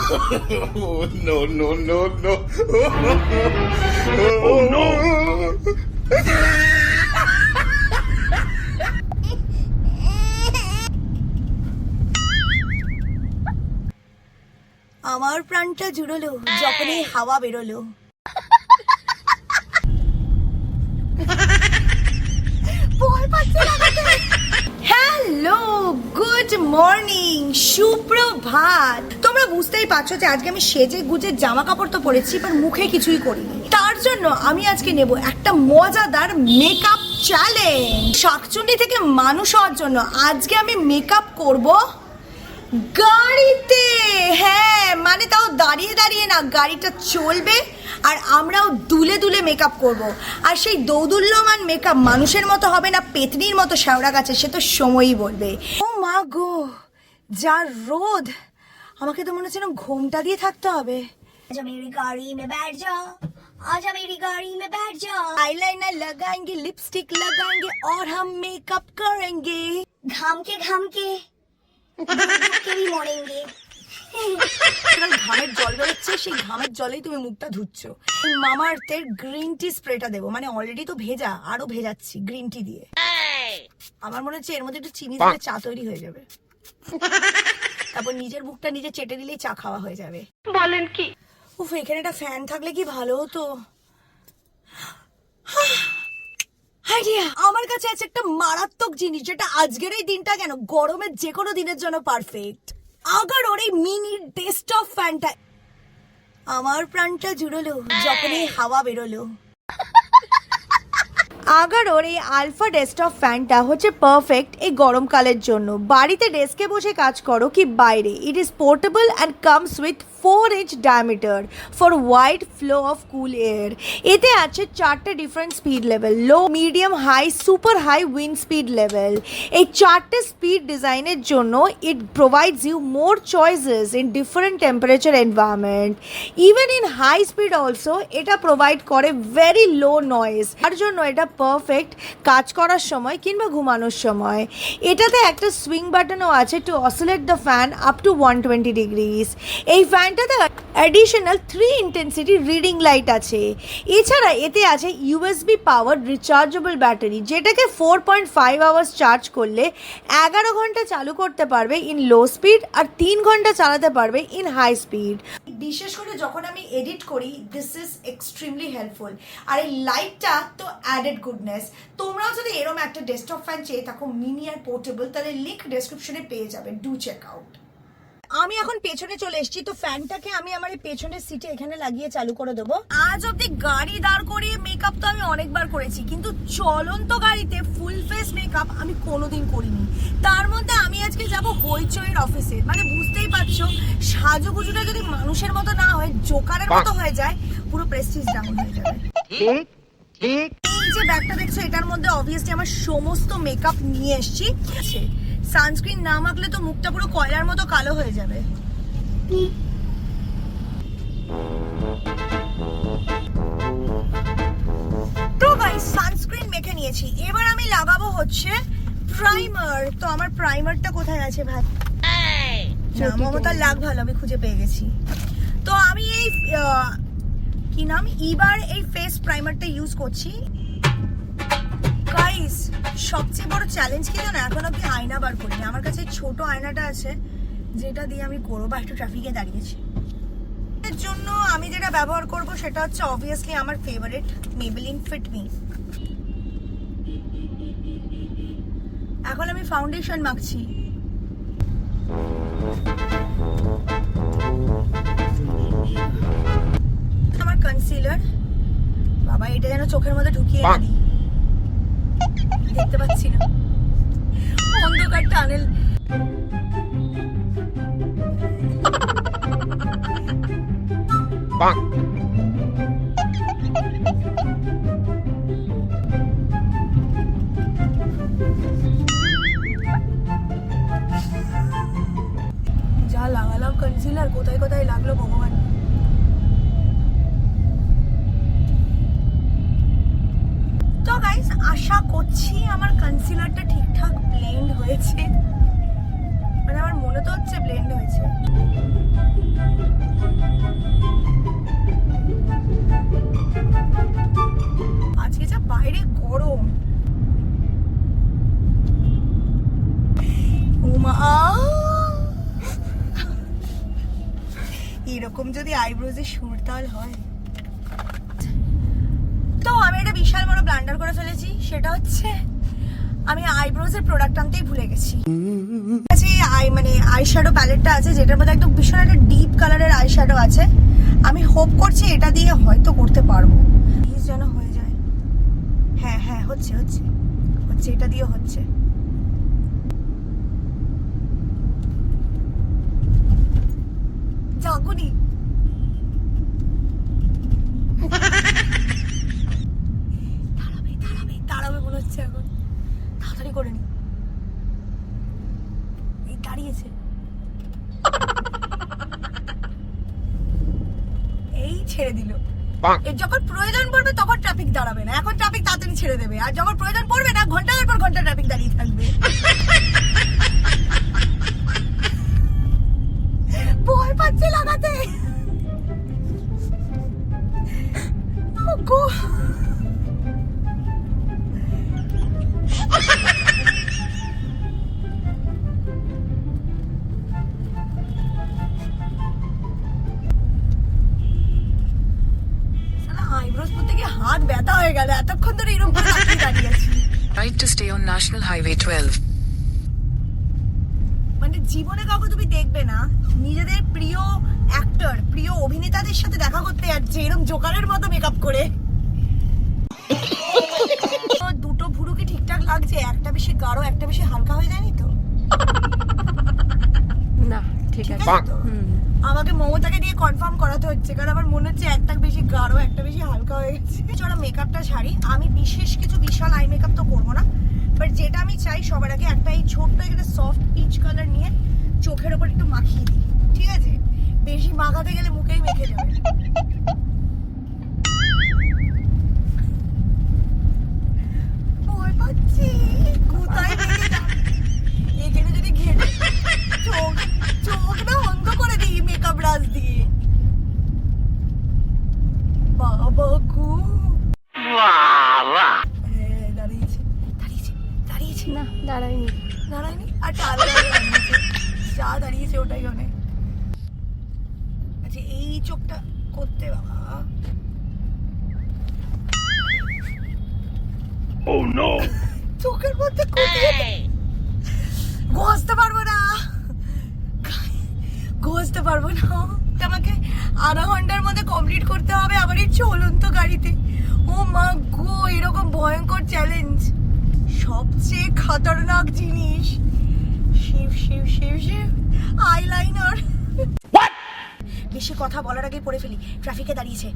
No, no, no, no. Oh, no. আমার প্রাণটা জুড়লো যখনই হাওয়া বেরোলো। হ্যালো, গুড মর্নিং, সুপ্রভাত। তোমরা বুঝতেই পারছো যে আজকে আমি সেজে গুজে জামা কাপড় তো পরেছি, বাট মুখে কিছুই করিনি। তার জন্য আমি আজকে নেব একটা মজাদার মেকআপ চ্যালেঞ্জ। শাকচুন্নি থেকে মানুষ হওয়ার জন্য আজকে আমি মেকআপ করব গাড়িতে। হ্যাঁ, মানে তাও দাঁড়িয়ে দাঁড়িয়ে না, গাড়িটা চলবে আর আমরাও দুলে দুলে মেকআপ করব। আর সেই দৌদুল্যমান মেকআপ মানুষের মতো হবে না পেতনির মতো শ্যাওড়া গাছে, সে তো সময়ই বলবে। ও মা গো, যা রোদ, আমাকে তো মনে হচ্ছে না ঘোমটা দিয়ে থাকতে হবে। আজ মেরি গাড়ি মে बैठ जा, आजा मेरी गाड़ी में बैठ जा। आईलाइनर लगाएंगे, लिपस्टिक लगाएंगे और हम मेकअप करेंगे। घाम के মরেঙ্গে। ঘামের জল বেরোচ্ছে, সেই ঘামের জলেই তুমি মুখটা ধুচ্ছ। মামা আর্থের গ্রিন টি স্প্রেটা দেবো, মানে অলরেডি তো ভেজা, আরো ভেজাচ্ছি গ্রিন টি দিয়ে। আমার মনে হচ্ছে এর মধ্যে একটু চিনি দিলে চা তৈরি হয়ে যাবে। তারপর নিজের মুখটা নিজে চেটে দিলেই চা খাওয়া হয়ে যাবে। বলেন কি? উফ, এখানে একটা ফ্যান থাকলে কি ভালো হতো। আইডিয়া, আমার কাছে আছে একটা মারাত্মক জিনিস, যেটা আজকের এই দিনটা কেন গরমের যে কোনো দিনের জন্য পারফেক্ট। আগারোর এই মিনি ডেস্কটপ ফ্যানটা। আমার প্রাণটা জুড়লো যখনই হাওয়া বেরোলো। আগারোর এই আলফা ডেস্কটপ ফ্যানটা হচ্ছে পারফেক্ট এই গরমকালের জন্য। বাড়িতে ডেস্কে বসে কাজ করো কি বাইরে, it is portable and comes with 4-inch diameter for wide flow of cool air. এতে আছে 4টে different speed level, low, medium, high, super high wind speed level. এই 4টে স্পিড ডিজাইনের জন্য it provides you more choices in different temperature environment. Even in high speed also এটা provide করে very low noise. তার জন্য এটা পারফেক্ট কাজ করার সময় কিংবা ঘুমানোর সময়। এটাতে একটা সুইং বাটনও আছে to oscillate the fan up to 120 degrees. এই ফ্যানটাতে অ্যাডিশনাল 3 ইন্টেন্সিটি রিডিং লাইট আছে। এছাড়া এতে আছে ইউএসবি পাওয়ার রিচার্জেবল ব্যাটারি, যেটাকে 4.5 আওয়ার্স চার্জ করলে 11 ঘন্টা চালু করতে পারবে ইন লো স্পিড আর 3 ঘন্টা চালাতে পারবে ইন হাই স্পিড। বিশেষ করে যখন আমি এডিট করি, দিস ইজ এক্সট্রিমলি হেল্পফুল। আর এই লাইটটা তো অ্যাডেড গুডনেস। তোমরাও যদি এরকম একটা ডেস্কটপ ফ্যান চেয়ে থাকো মিনি আর পোর্টেবল, তাহলে লিংক ডেসক্রিপশনে পেয়ে যাবে, ডু চেক আউট। আমি এখন পেছনে চলে এসেছি, তো ফ্যানটাকে আমি আমার এই পেছনের সিটে এখানে লাগিয়ে চালু করে দেবো। আজ অব্দি গাড়ি দাঁড় করিয়ে মেকআপ তো আমি অনেকবার করেছি, কিন্তু চলন্ত গাড়িতে ফুল ফেস মেকআপ আমি কোনোদিন করিনি। তার মধ্যে আমি আজকে যাব হইচইয়ের অফিসে। মানে বুঝতেই পারছো, সাজুগুজুটা যদি মানুষের মতো না হয়, জোকারের মতো হয়ে যায়, পুরো প্রেস্টিজ ডাউন হয়ে যাবে। ঠিক ঠিক। এই যে ব্যাগটা দেখছো, এটার মধ্যে অবভিয়াসলি আমার সমস্ত মেকআপ নিয়ে এসেছি। সানস্ক্রিন না মাখলে তো মুখটা পুরো কয়লার মতো কালো হয়ে যাবে। তো গাইস, সানস্ক্রিন মেখে নিয়েছি, এবার আমি লাগাবো হচ্ছে প্রাইমার। তো আমার প্রাইমারটা কোথায় আছে ভাই? মমতার লাগ ভালো, আমি খুঁজে পেয়ে গেছি। তো আমি এই কি নাম, এবার এই ফেস প্রাইমারটা ইউজ করছি। গাইস, সবচেয়ে বড় চ্যালেঞ্জ কি জানো, এখন অব্দি আয়না বার করিনি। আমার কাছে ছোট আয়নাটা আছে, যেটা দিয়ে আমি করবো। একটু ট্রাফিকে দাঁড়িয়েছি। এর জন্য আমি যেটা ব্যবহার করব সেটা হচ্ছে অবভিয়াসলি আমার ফেভারিট মেবেলিন ফিট মি। এখন আমি ফাউন্ডেশন মাখছি। আমার কনসিলার, বাবা এটা যেন চোখের মধ্যে ঢুকিয়ে দিই, দেখতে পাচ্ছি না, অন্ধকার টানেল। যা লাগালাম কনসিলার, কোথায় কোথায় লাগলো ভগবান। তো গাইস, আশা করছি আমার কনসিলারটা ঠিকঠাক ব্লেন্ড হয়েছে। মানে আমার মনে তো হচ্ছে ব্লেন্ড হয়েছে। বাইরে গরম। এরকম যদি আইব্রোজে সুরতাল হয়। তো আমি একটা বিশাল বড় ব্লান্ডার করে ফেলেছি, সেটা হচ্ছে আমি আইব্রোজের প্রোডাক্ট আনতেই ভুলে গেছি। মানে আই শ্যাডো প্যালেটটা আছে, যেটার মধ্যে একদম ভীষণ একটা ডিপ কালারের আই শ্যাডো আছে। আমি হোপ করছি এটা দিয়ে হয়তো করতে পারবো, প্লিজ যেন হয়ে যায়। হ্যাঁ হ্যাঁ, হচ্ছে হচ্ছে হচ্ছে, এটা দিয়ে হচ্ছে। জাগুনি দাঁড়াবে মনে হচ্ছে এখন। তাড়াতাড়ি করে নি, এই দাঁড়িয়েছে, এই ছেড়ে দিল। এর যখন প্রয়োজন পড়বে তখন ট্রাফিক দাঁড়াবে না, এখন ট্রাফিক তাড়াতাড়ি ছেড়ে দেবে। আর যখন প্রয়োজন পড়বে না, ঘন্টার পর ঘন্টা ট্রাফিক দাঁড়িয়ে থাকবে। ভয় পাচ্ছে লাগাতে। আইব্রোজ করতে গিয়ে হাত ব্যথা হয়ে গেল, এতক্ষণ ধরে এরকম দাঁড়িয়ে আছি। Right to stay on National Highway 12. মানে জীবনে কাউকে তুমি দেখবে না নিজেদের প্রিয় অ্যাক্টর, প্রিয় অভিনেতাদের সাথে দেখা করতে যাচ্ছে এরকম জোকারের মতো মেকআপ করে। দুটো ভুরু কি ঠিকঠাক লাগছে? একটা বেশি গাঢ়, একটা বেশি হালকা হয়ে যায়নি তো? না, ঠিক আছে তো আমাকে মমতাকে দিয়ে কনফার্ম করাতে হচ্ছে, কারণ আমার মনে হচ্ছে একটা বেশি গাঢ়, একটা বেশি হালকা হয়ে গেছে। চলো মেকআপটা ছাড়ি। আমি বিশেষ কিছু বিশাল আই মেকআপ তো করবো না, বাট যেটা আমি চাই সবার আগে একটা এই ছোট্ট একটা সফট পিচ কালার নিয়ে চোখের ওপর একটু মাখিয়ে দিই, ঠিক আছে? বেশি মাখাতে গেলে মুখেই মেখে যাবে। ভয় পাচ্ছি কোথায় মেখে যাবে। এখানে যদি ঘেটে চোখটা অন্ধ করে দিই মেকআপ ব্রাশ দিয়ে। বাবা গো, দাঁড়িয়েছে দাঁড়িয়েছে দাঁড়িয়েছে, না দাঁড়ায়নি দাঁড়ায়নি। আর যা দাঁড়িয়েছে ওটাই অনেক। আচ্ছা এই চোখটা করতে বাবা। Oh no! চোখের মধ্যে ঘষতে পারবো না, ঘষতে পারবো না। আমাকে আধা ঘন্টার মধ্যে কমপ্লিট করতে হবে আবার এই চলন্ত গাড়িতে। ও মা গো, এরকম ভয়ঙ্কর চ্যালেঞ্জ। সবচেয়ে খতরনাক জিনিস শিব শিব শিব শিব আইলাইনার। বেশি কথা বলার আগেই পড়ে ফেলি, ট্রাফিকে দাঁড়িয়েছে।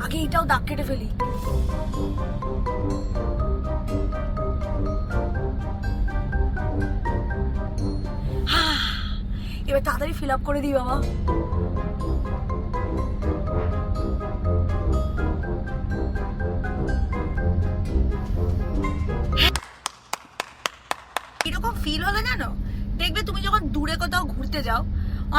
আগে এটাও দাগ কেটে ফেলি। এবার তাড়াতাড়ি ফিল আপ করে দিই বাবা। এরকম ফিল হলো জানো, দেখবে তুমি যখন দূরে কোথাও ঘুরতে যাও,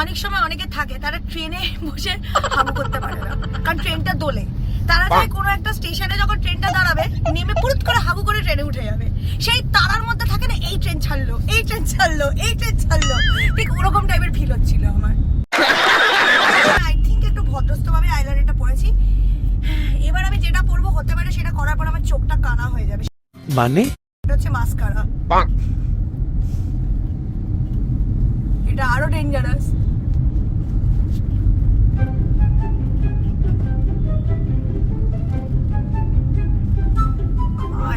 অনেক সময় অনেকে থাকে তারা ট্রেনে বসে হাবু করতে পারে না, কারণ ট্রেনটা দোলে। তারা চায় কোনো একটা স্টেশনে যখন ট্রেনটা দাঁড়াবে নেমে পুরুত করে হাবু করে ট্রেনে উঠে যাবে। সেই তারার মধ্যে থাকে না, এই ট্রেন ছাড়লো, এই ট্রেন ছাড়লো, এই ট্রেন ছাড়লো, ঠিক ওরকম টাইপের ফিল হচ্ছিল আমার। আই থিঙ্ক একটু ভদ্রস্থভাবে আইলাইনারটা পরেছি। এবার আমি যেটা পরবো হতে পারে সেটা করার পর আমার চোখটা কানা হয়ে যাবে। মানে এটা হচ্ছে মাস্কারা। এটা আরো ডেঞ্জারাস।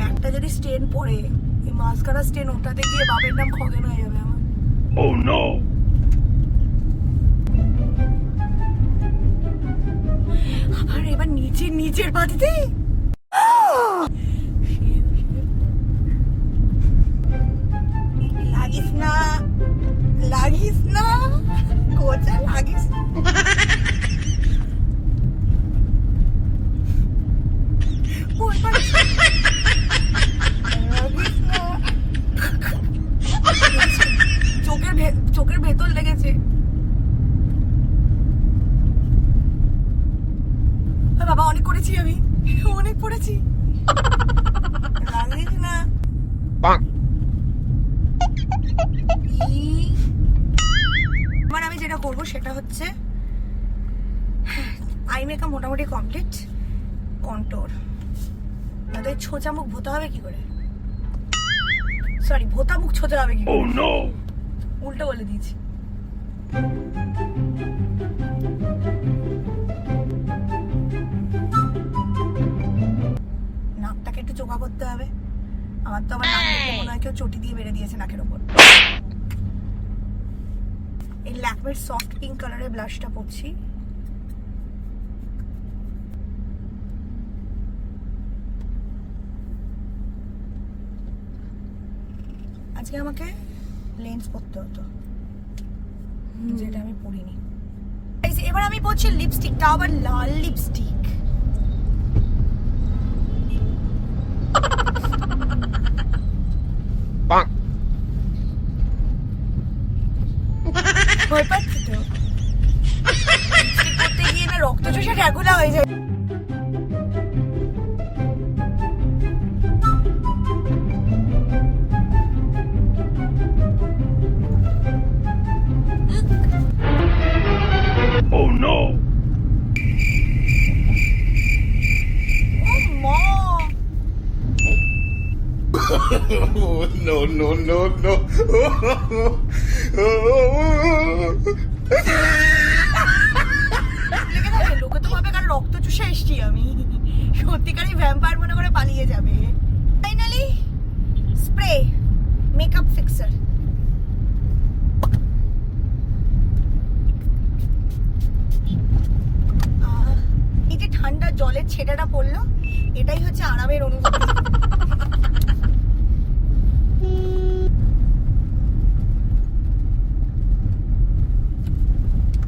একটা যদি স্টেন পড়ে, এই মাস্কারা স্টেন ওটাতে গিয়ে বাপের নাম খগেন হয়ে যাবে আমার। Oh no! আবার এবার নিচের বাদিতে লাগিস না, লাগিস না কোচা, লাগিস চোখের ভেতর লেগেছে। এবার আমি যেটা করবো সেটা হচ্ছে আই মেকআপ মোটামুটি কমপ্লিট। কন্ট্রোল তাদের ছোচা মুখ ভোতা হবে কি করে, সরি ভোতা মুখ ছোচা হবে কি করে, Oh no! উল্টো বলে দিয়েছি। নাকটাকে একটু চোখা করতে হবে, আমার তো আবার নাক দেখে মনে হয় কেউ চটি দিয়ে বেড়ে দিয়েছে নাকের ওপর। এই ল্যাকমের সফট পিঙ্ক কালারের ব্লাশটা পরছি। আজকে আমাকে লেন্স পরতে হতো, যেটা আমি পরিনি। এবার আমি পরছি লিপস্টিক, তাও আবার লাল লিপস্টিক। ভয় পাচ্ছি তো লিপস্টিক পরতে গিয়ে না রক্ত চোষে ঢ্যাকুলা হয়ে যায়। Oh no! No, no, no, no. লোকে তো ভাবে কারণ রক্ত চুষে এসছি আমি, সত্যিকারই ভ্যাম্পায়ার মনে করে পালিয়ে যাবে। Finally spray makeup fixer. এই যে ঠান্ডা জলের ছেটাটা পড়লো, এটাই হচ্ছে আরামের অনুভূতি।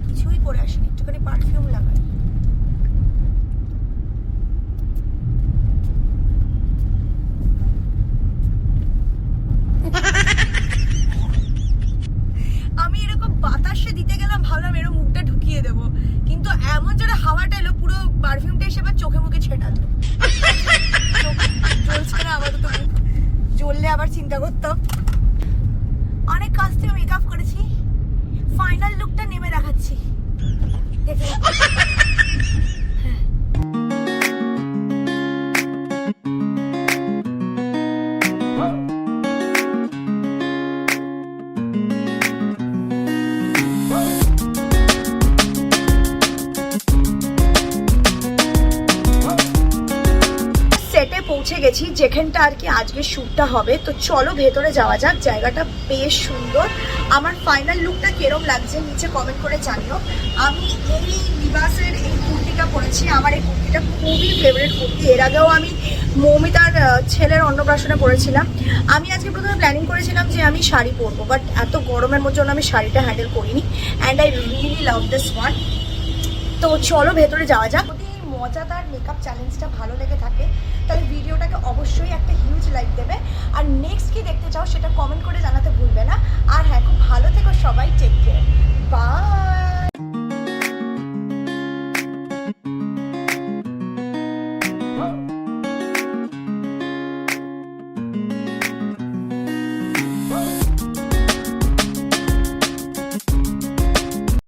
কিছুই পরে আসেনি, একটুখানি পারফিউম লাগাই। আমি এরকম বাতাসে দিতে গেলাম, ভাবলাম এরকম মুখটা ঢুকিয়ে দেবো, কিন্তু এমন জোরে হাওয়াটা এলো পুরো পারফিউমটা এসে আবার চোখে মুখে ছেটালো। জ্বলছে না আপাতত, জ্বললে আবার চিন্তা করতাম। অনেক কাছ থেকে মেকআপ করেছি, ফাইনাল লুকটা নেমে দেখাচ্ছি, দেখে সেটে পৌঁছে গেছি, যেখানটা আর কি আজকে শ্যুটটা হবে। তো চলো ভেতরে যাওয়া যাক, জায়গাটা বেশ সুন্দর। আমার ফাইনাল লুকটা কিরম লাগছে নিচে কমেন্ট করে জানিও। আমি এই লিবাসের এই কুর্তিটা পরেছি, আমার এই কুর্তিটা খুবই ফেভারিট কুর্তি। এর আগেও আমি মৌমিতার ছেলের অন্নপ্রাশনে পরেছিলাম। আমি আজকে প্রথমে প্ল্যানিং করেছিলাম যে আমি শাড়ি পরবো, বাট এত গরমের জন্য আমি শাড়িটা হ্যান্ডেল করিনি, and I really love this one. তো চলো ভেতরে যাওয়া যাক। যদি এই মজাদার মেকআপ চ্যালেঞ্জটা ভালো লেগে থাকে তাহলে ভিডিওটাকে অবশ্যই একটা হিউজ লাইক দেবে, আর নেক্সট কি দেখতে চাও সেটা কমেন্ট করে জানাতে ভুলবে না। আর হ্যাঁ, খুব ভালো থেকো সবাই, টেক কেয়ার, বাই।